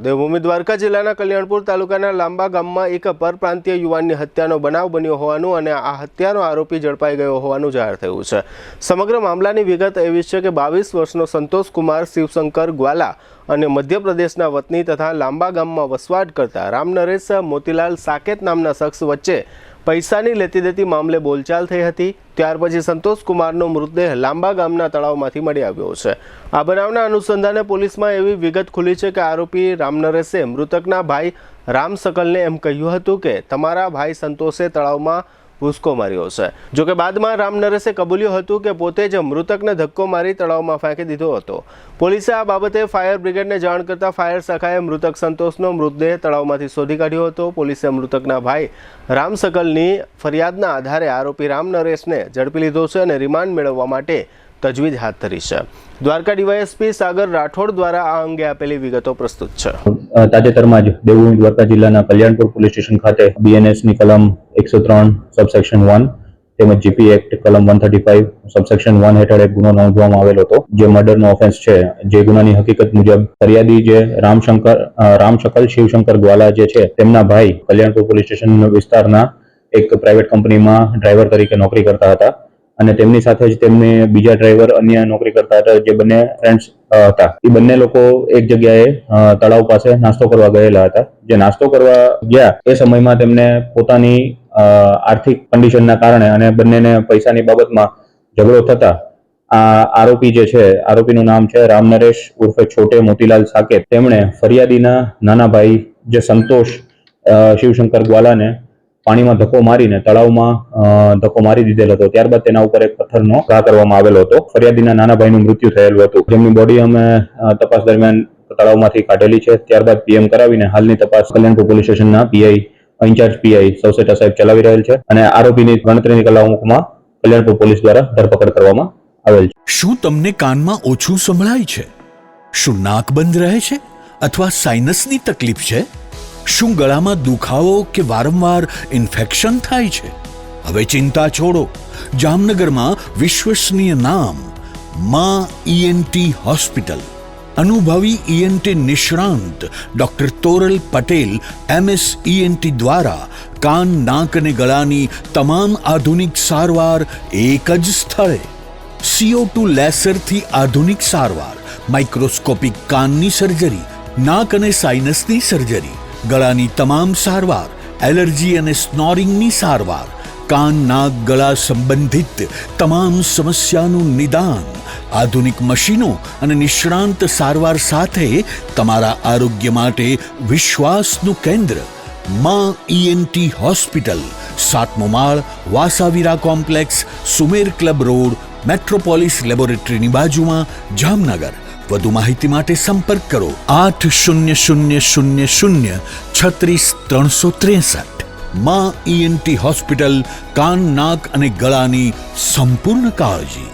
દેવભૂમિ દ્વારકા જિલ્લાના કલ્યાણપુર તાલુકાના લાંબા ગામમાં એક પરપ્રાંતીય યુવાનની હત્યાનો બનાવ બન્યો હોવાનું અને આ હત્યાનો આરોપી ઝડપાઈ ગયો હોવાનું જાહેર થયું છે। સમગ્ર મામલાની વિગત એવી છે કે 22 વર્ષનો સંતોષ કુમાર શિવશંકર ગ્વાલા અને મધ્યપ્રદેશના વતની તથા લાંબા ગામમાં વસવાટ કરતા રામનરેશ મોતીલાલ સાકેત નામના શખ્સ વચ્ચે પૈસાની લેતી દેતી મામલે બોલચાલ થઈ હતી। ત્યાર પછી સંતોષ કુમારનો મૃતદેહ લાંબા ગામના તળાવમાંથી મળી આવ્યો છે। આ બનાવના અનુસંધાને પોલીસમાં એવી વિગત ખુલી છે કે આરોપી રામનરેશે મૃતકના ભાઈ રામ શકલને એમ કહ્યું હતું કે તમારા ભાઈ સંતોષે તળાવમાં ભૂસકો માર્યો છે। જોકે બાદમાં રામનરેશે કબૂલ્યું હતું કે પોતે જ મૃતકને ધક્કો મારી તળાવમાં ફેંકી દીધો હતો। પોલીસે આ બાબતે ફાયર બ્રિગેડને જાણ કરતા ફાયર શાખાએ મૃતક સંતોષનો મૃતદેહ તળાવમાંથી શોધી કાઢ્યો હતો। પોલીસે મૃતકના ભાઈ રામ શકલની ફરિયાદના આધારે આરોપી રામનરેશને ઝડપી લીધો છે અને રિમાન્ડ મેળવવા માટે તજવીજ હાથ ધરી છે। દ્વારકા ડીવાયએસપી સાગર રાઠોડ દ્વારા આ અંગે આપેલી વિગતો પ્રસ્તુત છે। તાજેતરમાં જ દેવભૂમિ દ્વારકા જિલ્લાના કલ્યાણપુર પોલીસ સ્ટેશન ખાતે બીએનએસની કલમ 103 સબસેક્શન 1 તેમજ જીપી એક્ટ કલમ 135 સબસેક્શન 1 હેઠળ એક ગુનો નોંધવામાં આવેલો હતો, જે મર્ડરનો ઓફેન્સ છે। જે ગુનાની હકીકત મુજબ ફરિયાદી જે રામ શકલ શિવશંકર ગ્વાલા જે છે તેમના ભાઈ કલ્યાણપુર પોલીસ સ્ટેશન વિસ્તારના એક પ્રાઇવેટ કંપનીમાં ડ્રાઈવર તરીકે નોકરી કરતા હતા અને તેમની સાથે જ તેમને બીજા ડ્રાઈવર અન્ય નોકરી કરતા હતા, જે બંને ફ્રેન્ડ્સ હતા। એ બંને લોકો એક જગ્યાએ તળાવ પાસે નાસ્તો કરવા ગયેલા હતા। જે નાસ્તો કરવા ગયા એ સમયમાં તેમને પોતાની આર્થિક કન્ડિશનના કારણે અને બંનેને પૈસાની બાબતમાં ઝઘડો થતા આ આરોપી જે છે, આરોપીનું નામ છે રામનરેશ ઉર્ફે છોટે મોતીલાલ સાકેત, તેમણે ફરિયાદીના નાના ભાઈ જે સંતોષ શિવશંકર ગ્વાલાને પાણીમાં ધક્કો મારીને તળાવમાં ધક્કો મારી દીધેલો હતો। ત્યારબાદ તેના ઉપર એક પથ્થરનો ઘા કરવામાં આવેલો હતો। ફરિયાદીના નાના ભાઈનું મૃત્યુ થયેલું હતું, જેમની બોડી અમે તપાસ દરમિયાન તળાવમાંથી કાઢેલી છે। ત્યારબાદ પીએમ કરાવીને હાલની તપાસ કલ્યાણપુર પોલીસ સ્ટેશનના પીઆઈ ઇન્ચાર્જ પીઆઈ સૌસેટા સાહેબ ચલાવી રહેલ છે અને આરોપીની ગણતરીની કલાકોમાં કલ્યાણપુર પોલીસ દ્વારા ધરપકડ કરવામાં આવેલ છે। શું તમને કાનમાં ઓછું સંભળાય છે? શું નાક બંધ રહે છે અથવા સાઇનસની તકલીફ છે? શું ગળામાં દુખાવો કે વારંવાર ઇન્ફેક્શન થાય છે? હવે ચિંતા છોડો, જામનગરમાં વિશ્વસનીય નામ માં ઈએનટી હોસ્પિટલ, અનુભવી ઈએનટી નિષ્ણાંત doctor Toral Patel MS ENT દ્વારા કાન, નાક અને ગળાની તમામ આધુનિક સારવાર એક જ સ્થળે। CO2 લેસરથી આધુનિક સારવાર, માઇક્રોસ્કોપિક કાનની સર્જરી, નાક અને સાઇનસની સર્જરી, ગળાની તમામ સારવાર, એલર્જી અને સ્નોરિંગની સારવાર, કાન, નાક, ગળા સંબંધિત તમામ સમસ્યાનું નિદાન, આધુનિક મશીનો અને નિષ્ણાંત સારવાર સાથે તમારા આરોગ્ય માટે વિશ્વાસનું કેન્દ્ર માં ઈએનટી હોસ્પિટલ, 7મો માળ, વાસાવીરા કોમ્પ્લેક્સ, સુમેર ક્લબ રોડ, મેટ્રોપોલિસ લેબોરેટરીની બાજુમાં, જામનગર। વધુ માહિતી માટે સંપર્ક કરો 8000 36363। માં ઈએનટી હોસ્પિટલ, કાન, નાક અને ગળાની સંપૂર્ણ કાળજી।